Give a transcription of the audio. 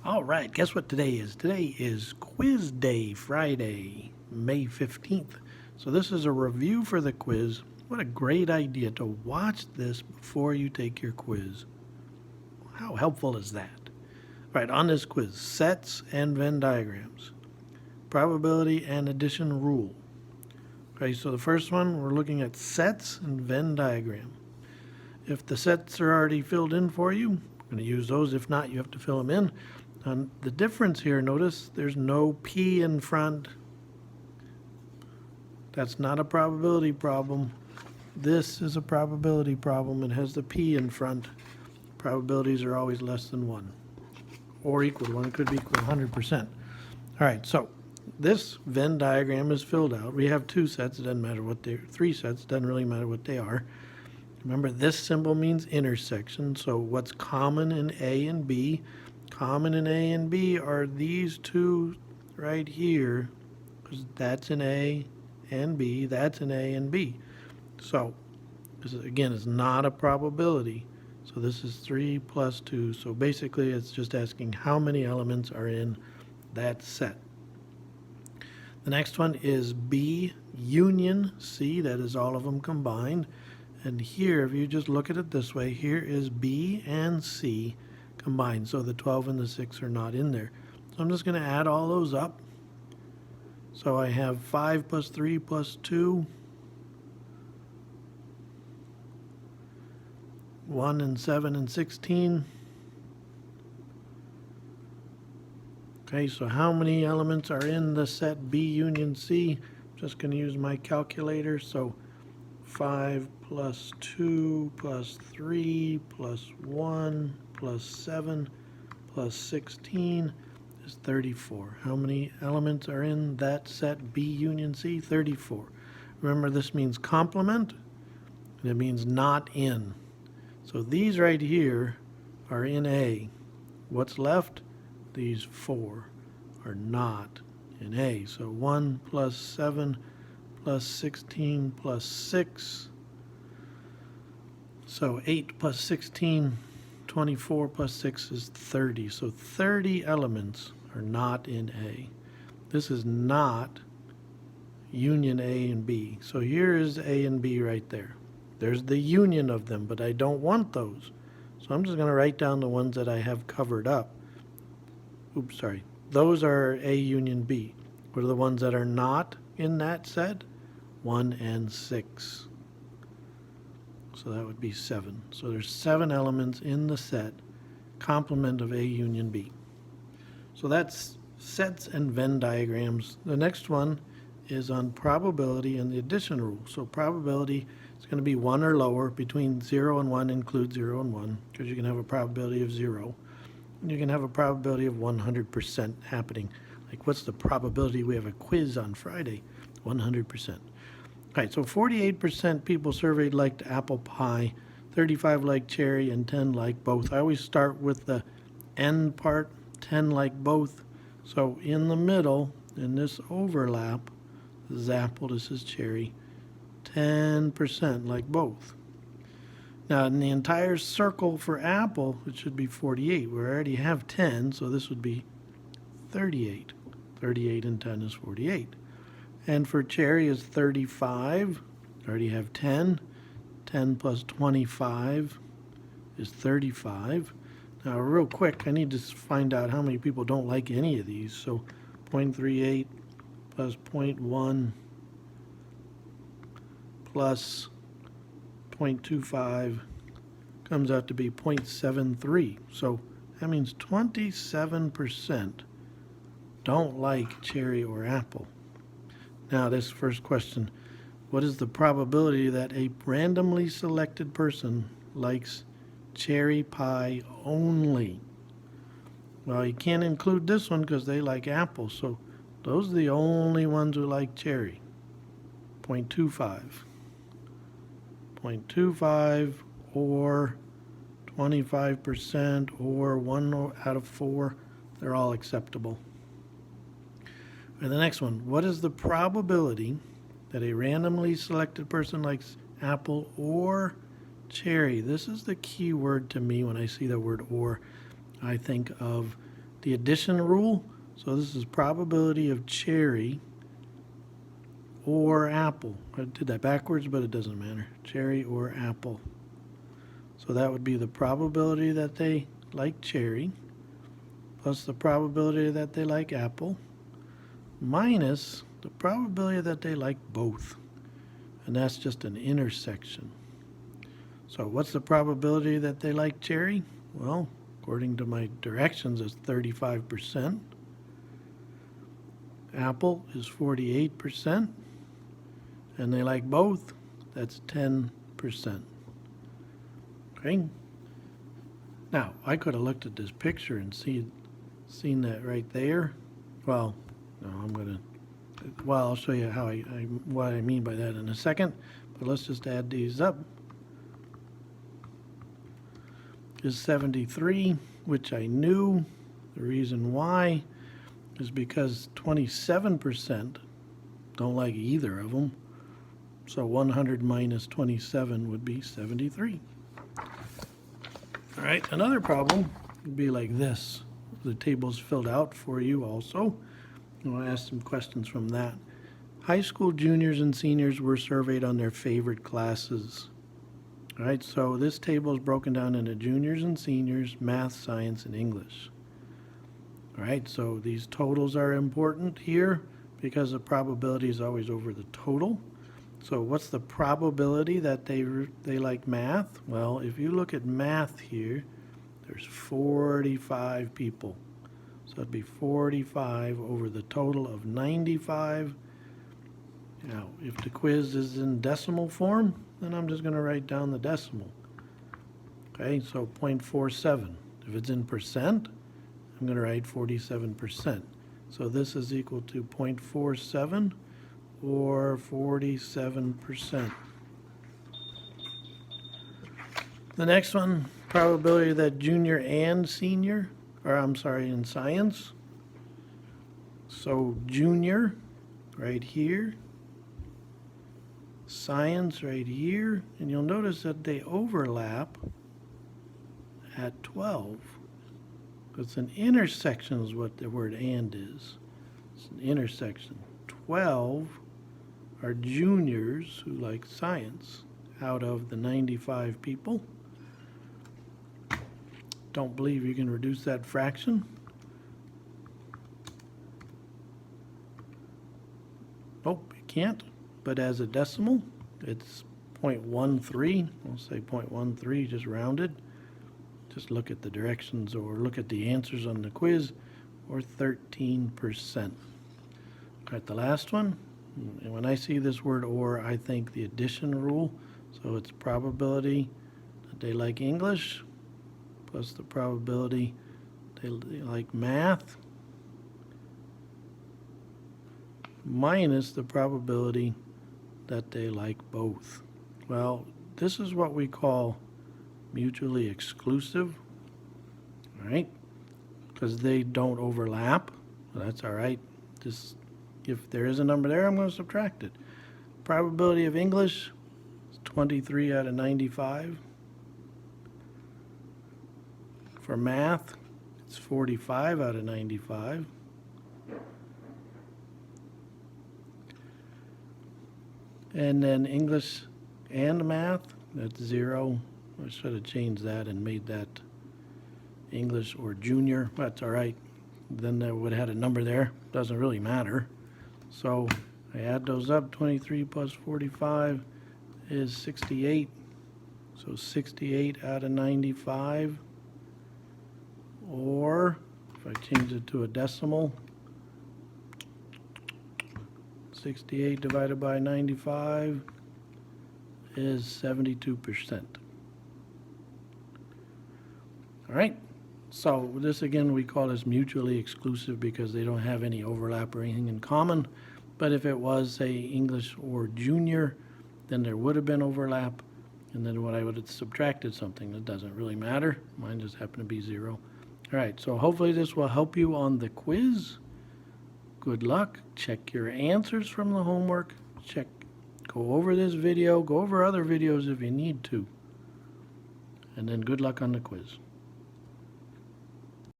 All right, guess what today is? Today is Quiz Day, Friday, May 15th. So this is a review for the quiz. What a great idea to watch this before you take your quiz. How helpful is that? All right, on this quiz, sets and Venn diagrams, probability and addition rule. Okay, so the first one, we're looking at sets and Venn diagram. If the sets are already filled in for you, we're going to use those. If not, you have to fill them in. The difference here, notice there's no P in front. That's not a probability problem. This is a probability problem. It has the P in front. Probabilities are always less than 1 or equal to 1. It could be equal to 100%. All right, so this Venn diagram is filled out. We have 2 sets. It doesn't matter what they're, 3 sets. It doesn't really matter what they are. Remember, this symbol means intersection. So what's common in A and B? Common in A and B are these 2 right here, because that's an A and B, that's an A and B. So this is, again, is not a probability. So this is 3 plus 2. So basically it's just asking how many elements are in that set. The next one is B union C, that is all of them combined. And here, if you just look at it this way, here is B and C combined. So the 12 and the 6 are not in there. So I'm just going to add all those up. So I have 5 plus 3 plus 2. 1 and 7 and 16. Okay, so how many elements are in the set B union C? I'm just going to use my calculator. So 5 plus 2 plus 3 plus 1 plus 7 plus 16 is 34. How many elements are in that set B union C? 34. Remember, this means complement, and it means not in. So these right here are in A. What's left? These 4 are not in A. So 1 plus 7 plus 16 plus 6. So 8 plus 16, 24 plus 6 is 30. So 30 elements are not in A. This is not union A and B. So here is A and B right there. There's the union of them, but I don't want those. So I'm just going to write down the ones that I have covered up. Oops, sorry. Those are A union B. What are the ones that are not in that set? 1 and 6. So that would be 7. So there's 7 elements in the set, complement of A union B. So that's sets and Venn diagrams. The next one is on probability and the addition rule. So probability is going to be 1 or lower. Between 0 and 1 include 0 and 1, because you can have a probability of 0. And you can have a probability of 100% happening. Like, what's the probability we have a quiz on Friday? 100%. All right, so 48% people surveyed liked apple pie, 35 liked cherry, and 10 liked both. I always start with the end part, 10 like both. So in the middle, in this overlap, this is apple, this is cherry, 10% like both. Now in the entire circle for apple, it should be 48. We already have 10, so this would be 38. 38 and 10 is 48. And for cherry is 35. I already have 10. 10 plus 25 is 35. Now real quick, I need to find out how many people don't like any of these. So 0.38 plus 0.1 plus 0.25 comes out to be 0.73. So that means 27% don't like cherry or apple. Now this first question, what is the probability that a randomly selected person likes cherry pie only? Well, you can't include this one because they like apple, so those are the only ones who like cherry. 0.25. 0.25 or 25% or 1 out of 4, they're all acceptable. And the next one, what is the probability that a randomly selected person likes apple or cherry? This is the key word to me when I see the word or. I think of the addition rule. So this is probability of cherry or apple. I did that backwards, but it doesn't matter. Cherry or apple. So that would be the probability that they like cherry plus the probability that they like apple minus the probability that they like both. And that's just an intersection. So what's the probability that they like cherry? Well, according to my directions, it's 35%. Apple is 48%. And they like both, that's 10%. Okay? Now, I could have looked at this picture and seen that right there. Well, no, I'll show you how what I mean by that in a second. But let's just add these up. Is 73, which I knew. The reason why is because 27% don't like either of them. So 100 minus 27 would be 73. All right, another problem would be like this. The table's filled out for you also. I want to ask some questions from that. High school juniors and seniors were surveyed on their favorite classes. All right, so this table is broken down into juniors and seniors, math, science, and English. All right, so these totals are important here because the probability is always over the total. So what's the probability that they like math? Well, if you look at math here, there's 45 people. So it'd be 45 over the total of 95. Now, if the quiz is in decimal form, then I'm just going to write down the decimal. Okay, so 0.47. If it's in percent, I'm going to write 47%. So this is equal to 0.47 or 47%. The next one, probability that junior and senior, in science. So junior right here, science right here, and you'll notice that they overlap at 12. It's an intersection is what the word and is. It's an intersection. 12 are juniors who like science out of the 95 people. Don't believe you can reduce that fraction. Nope, you can't. But as a decimal, it's 0.13. We'll say 0.13, just rounded. Just look at the directions or look at the answers on the quiz, or 13%. All right, the last one. And when I see this word or, I think the addition rule. So it's probability that they like English plus the probability they like math minus the probability that they like both. Well, this is what we call mutually exclusive, all right? Because they don't overlap. Well, that's all right. Just if there is a number there, I'm going to subtract it. Probability of English is 23 out of 95. For math, it's 45 out of 95. And then English and math, that's 0. I should have changed that and made that English or junior. That's all right. Then they would have had a number there. Doesn't really matter. So I add those up. 23 plus 45 is 68. So 68 out of 95. Or if I change it to a decimal, 68 divided by 95 is 72%. All right, so this again, we call this mutually exclusive because they don't have any overlap or anything in common. But if it was, say, English or junior, then there would have been overlap. And then when I would have subtracted something, that doesn't really matter. Mine just happened to be 0. All right, so hopefully this will help you on the quiz. Good luck. Check your answers from the homework. Go over this video. Go over other videos if you need to. And then good luck on the quiz.